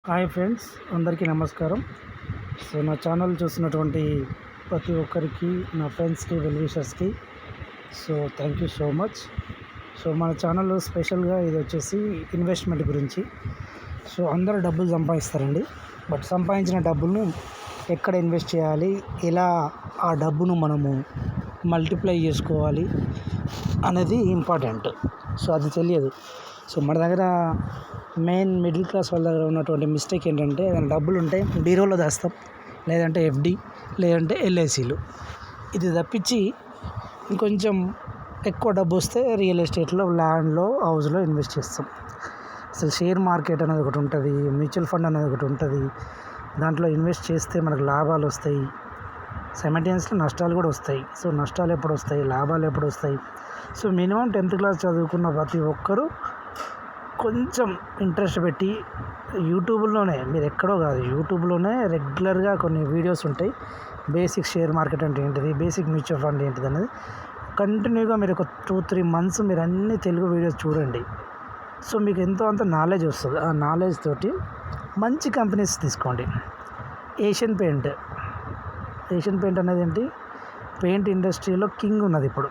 Hi friends, అందరికీ నమస్కారం. So నా ఛానల్ చూసినటువంటి ప్రతి ఒక్కరికి, నా ఫ్రెండ్స్కి, వెల్ విషర్స్కి thank you so much. So మన ఛానల్లో స్పెషల్గా ఇది వచ్చేసి ఇన్వెస్ట్మెంట్ గురించి. సో అందరూ డబ్బులు సంపాదిస్తారండి, బట్ సంపాదించిన డబ్బులను ఎక్కడ ఇన్వెస్ట్ చేయాలి, ఎలా ఆ డబ్బును మనము మల్టిప్లై చేసుకోవాలి అనేది ఇంపార్టెంట్. సో అది తెలియదు. సో మన దగ్గర మెయిన్ మిడిల్ క్లాస్ వాళ్ళ దగ్గర ఉన్నటువంటి మిస్టేక్ ఏంటంటే, ఏదైనా డబ్బులు ఉంటే బీరోలో దాస్తాం, లేదంటే ఎఫ్డి, లేదంటే ఎల్ఐసీలు. ఇది తప్పించి ఇంకొంచెం ఎక్కువ డబ్బు వస్తే రియల్ ఎస్టేట్లో, ల్యాండ్లో, హౌస్లో ఇన్వెస్ట్ చేస్తాం. అసలు షేర్ మార్కెట్ అనేది ఒకటి ఉంటుంది, మ్యూచువల్ ఫండ్ అనేది ఒకటి ఉంటుంది. దాంట్లో ఇన్వెస్ట్ చేస్తే మనకు లాభాలు వస్తాయి, సైమల్టేనియస్లీ నష్టాలు కూడా వస్తాయి. సో నష్టాలు ఎప్పుడు వస్తాయి, లాభాలు ఎప్పుడు వస్తాయి? సో మినిమం 10th క్లాస్ చదువుకున్న ప్రతి ఒక్కరూ కొంచెం ఇంట్రెస్ట్ పెట్టి యూట్యూబ్లోనే, మీరు ఎక్కడో కాదు, యూట్యూబ్లోనే రెగ్యులర్గా కొన్ని వీడియోస్ ఉంటాయి. బేసిక్ షేర్ మార్కెట్ అంటే ఏంటిది, బేసిక్ మ్యూచువల్ ఫండ్ ఏంటిది అనేది కంటిన్యూగా మీరు ఒక 2-3 మంత్స్ మీరు అన్ని తెలుగు వీడియోస్ చూడండి. సో మీకు ఎంతో అంత నాలెడ్జ్ వస్తుంది. ఆ నాలెడ్జ్ తోటి మంచి కంపెనీస్ తీసుకోండి. ఏషియన్ పెయింట్ అనేది ఏంటి, పెయింట్ ఇండస్ట్రీలో కింగ్ ఉన్నది ఇప్పుడు.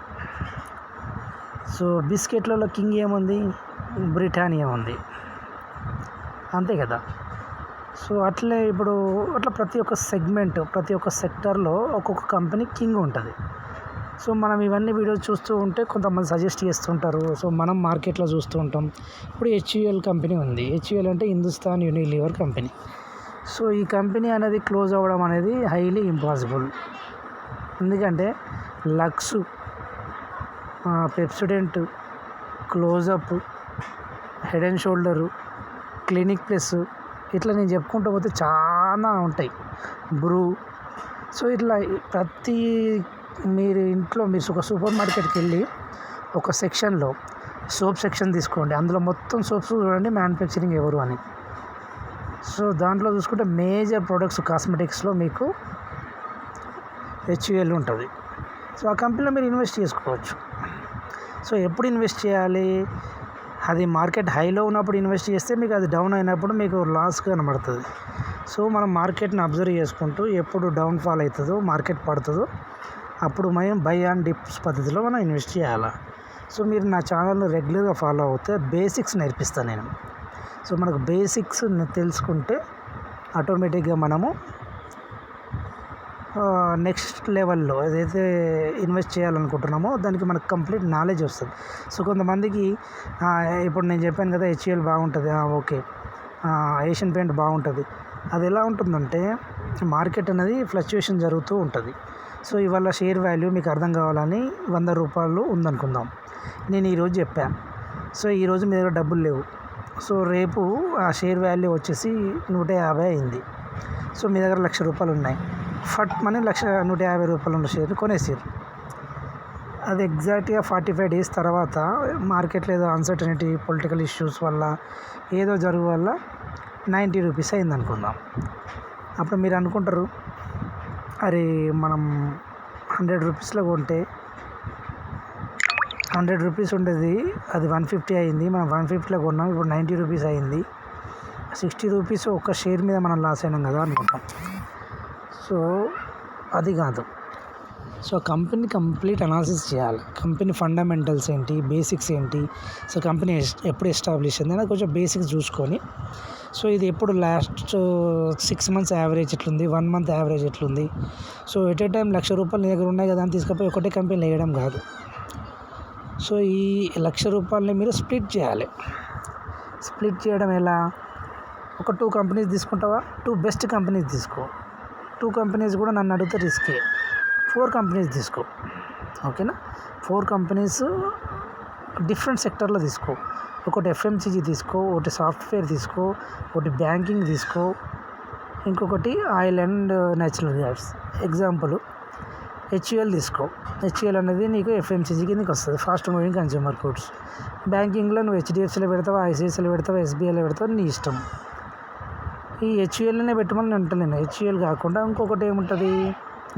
సో బిస్కెట్లలో కింగ్ ఏముంది, బ్రిటానియా ఉంది, అంతే కదా. సో అట్లా ప్రతి ఒక్క సెగ్మెంట్, ప్రతి ఒక్క సెక్టర్లో ఒక్కొక్క కంపెనీ కింగ్ ఉంటుంది. సో మనం ఇవన్నీ వీడియోస్ చూస్తూ ఉంటే కొంతమంది సజెస్ట్ చేస్తుంటారు. సో మనం మార్కెట్లో చూస్తూ ఉంటాం. ఇప్పుడు హెచ్యుఎల్ కంపెనీ ఉంది. హెచ్యుఎల్ అంటే హిందుస్థాన్ యూనిలీవర్ కంపెనీ. సో ఈ కంపెనీ అనేది క్లోజ్ అవ్వడం అనేది హైలీ ఇంపాసిబుల్. ఎందుకంటే Lux, Pepsodent, Closeup, Head and Shoulder, Clinic Plus, ఇట్లా నేను చెప్పుకుంటూ పోతే చాలా ఉంటాయి, బ్రూ. సో ఇట్లా ప్రతి మీరు ఇంట్లో మీరు ఒక సూపర్ మార్కెట్కి వెళ్ళి ఒక సెక్షన్లో సోప్ సెక్షన్ తీసుకోండి. అందులో మొత్తం సోప్స్ చూడండి, మ్యానుఫ్యాక్చరింగ్ ఎవరు అని. సో దాంట్లో చూసుకుంటే మేజర్ ప్రొడక్ట్స్ కాస్మెటిక్స్లో మీకు హెచ్యుఎల్ ఉంటుంది. సో ఆ కంపెనీలో మీరు ఇన్వెస్ట్ చేసుకోవచ్చు. సో ఎప్పుడు ఇన్వెస్ట్ చేయాలి, అది మార్కెట్ హైలో ఉన్నప్పుడు ఇన్వెస్ట్ చేస్తే మీకు అది డౌన్ అయినప్పుడు మీకు లాస్ కనబడుతుంది. సో మనం మార్కెట్ని అబ్జర్వ్ చేసుకుంటూ ఎప్పుడు డౌన్ఫాల్ అవుతుందో, మార్కెట్ పడుతుందో, అప్పుడు మనం బై అండ్ డిప్స్ పద్ధతిలో మనం ఇన్వెస్ట్ చేయాలి. సో మీరు నా ఛానల్ని రెగ్యులర్గా ఫాలో అవుతే బేసిక్స్ నేర్పిస్తాను నేను. సో మనకు బేసిక్స్ తెలుసుకుంటే ఆటోమేటిక్గా మనము నెక్స్ట్ లెవెల్లో ఏదైతే ఇన్వెస్ట్ చేయాలనుకుంటున్నామో దానికి మనకు కంప్లీట్ నాలెడ్జ్ వస్తుంది. సో కొంతమందికి ఇప్పుడు నేను చెప్పాను కదా, హెచ్యుఎల్ బాగుంటుంది, ఓకే, ఏషియన్ పెయింట్ బాగుంటుంది. అది ఎలా ఉంటుందంటే, మార్కెట్ అనేది ఫ్లక్చుయేషన్ జరుగుతూ ఉంటుంది. సో ఇవాళ షేర్ వాల్యూ మీకు అర్థం కావాలని 100 రూపాయలు ఉందనుకుందాం, నేను ఈరోజు చెప్పాను. సో ఈరోజు మీ దగ్గర డబ్బులు లేవు. సో రేపు ఆ షేర్ వాల్యూ వచ్చేసి 150 అయింది. సో మీ దగ్గర 1,00,000 రూపాయలు ఉన్నాయి. ఫట్ మనీ 150 రూపాయలు ఉన్న షేర్ని కొనేసారు. అది ఎగ్జాక్ట్గా 45 డేస్ తర్వాత మార్కెట్లో ఏదో అన్సర్టనిటీ, పొలిటికల్ ఇష్యూస్ వల్ల, ఏదో జరుగు వల్ల 90 రూపీస్ అయింది అనుకుందాం. అప్పుడు మీరు అనుకుంటారు, అరే మనం 100 రూపీస్లో కొంటే 100 రూపీస్ ఉండేది, అది 150 అయింది, మనం 150లో కొన్నాం, ఇప్పుడు 90 రూపీస్ అయింది, 60 రూపీస్ ఒక షేర్ మీద మనం లాస్ అయినాం కదా అనుకుంటాం. సో అది కాదు. సో కంపెనీ కంప్లీట్ అనాలిసిస్ చేయాలి. కంపెనీ ఫండమెంటల్స్ ఏంటి, బేసిక్స్ ఏంటి, సో కంపెనీ ఎప్పుడు ఎస్టాబ్లిష్ అయింది అనేది కొంచెం బేసిక్స్ చూసుకొని, సో ఇది ఎప్పుడు లాస్ట్ 6 మంత్స్ యావరేజ్ ఎట్లుంది, 1 మంత్ యావరేజ్ ఎట్లుంది. సో ఎట్ ఏ టైం 1,00,000 రూపాయలు నీ దగ్గర ఉన్నాయి కదా అని తీసుకుపోయి ఒకటే కంపెనీలో వేయడం కాదు. సో ఈ 1,00,000 రూపాయలని మీరు స్ప్లిట్ చేయాలి. స్ప్లిట్ చేయడం ఎలా, ఒక 2 కంపెనీస్ తీసుకుంటావా, 2 బెస్ట్ కంపెనీస్ తీసుకో. 2 కంపెనీస్ కూడా నన్ను అడిగితే రిస్కే. 4 కంపెనీస్ తీసుకో, ఓకేనా. 4 కంపెనీస్ డిఫరెంట్ సెక్టర్లో తీసుకో. ఒకటి ఎఫ్ఎంసీజీ తీసుకో, ఒకటి సాఫ్ట్వేర్ తీసుకో, ఒకటి బ్యాంకింగ్ తీసుకో, ఇంకొకటి oil and natural gas. Example HUL తీసుకో. హెచ్యుఎల్ అనేది నీకు ఎఫ్ఎంసీజీ కిందకి వస్తుంది, ఫాస్ట్ మూవింగ్ కన్జ్యూమర్ గూడ్స్. బ్యాంకింగ్లో నువ్వు హెచ్డిఎఫ్సిలో పెడతావా, ఐసిఐసిఐలో పెడతావా, ఎస్బీఐలో పెడతావా, నీ ఇష్టం. ఈ హెచ్యుఎల్నే పెట్టమని నేను అంటలేను. హెచ్యుఎల్ కాకుండా ఇంకొకటి ఏముంటుంది,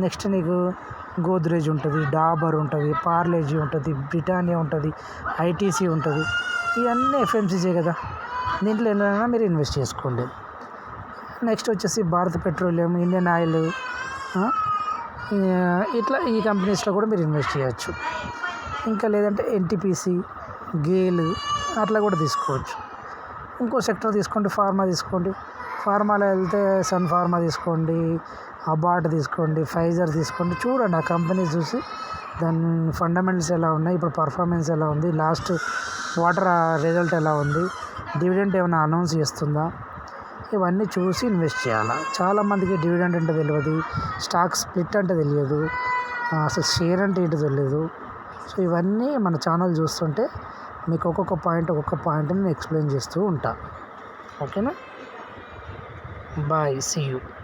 నెక్స్ట్ నీకు గోద్రేజ్ ఉంటుంది, డాబర్ ఉంటుంది, పార్లేజీ ఉంటుంది, బ్రిటానియా ఉంటుంది, ఐటీసీ ఉంటుంది. ఇవన్నీ ఎఫ్ఎంసీజీ కదా. దీంట్లో ఏదైనా మీరు ఇన్వెస్ట్ చేసుకోండి. నెక్స్ట్ వచ్చేసి భారత్ పెట్రోలియం, ఇండియన్ ఆయిల్, ఇట్లా ఈ కంపెనీస్లో కూడా మీరు ఇన్వెస్ట్ చేయొచ్చు. ఇంకా లేదంటే ఎన్టీపీసీ, గేల్ అట్లా కూడా తీసుకోవచ్చు. ఇంకో సెక్టర్ తీసుకోండి, ఫార్మా తీసుకోండి. ఫార్మాలో వెళ్తే సన్ ఫార్మా తీసుకోండి, అబాట్ తీసుకోండి, ఫైజర్ తీసుకోండి. చూడండి ఆ కంపెనీ చూసి దాని ఫండమెంటల్స్ ఎలా ఉన్నాయి, ఇప్పుడు పర్ఫార్మెన్స్ ఎలా ఉంది, లాస్ట్ వాటర్ రిజల్ట్ ఎలా ఉంది, డివిడెంట్ ఏమైనా అనౌన్స్ చేస్తుందా, ఇవన్నీ చూసి ఇన్వెస్ట్ చేయాలి. చాలామందికి డివిడెంట్ అంటే తెలియదు, స్టాక్ స్ప్లిట్ అంటే తెలియదు, అసలు షేర్ అంటే ఏంటో తెలియదు. సో ఇవన్నీ మన ఛానల్ చూస్తుంటే మీకు ఒక్కొక్క పాయింట్ని నేను ఎక్స్ప్లెయిన్ చేస్తూ ఉంటా. ఓకేనా? Bye, see you.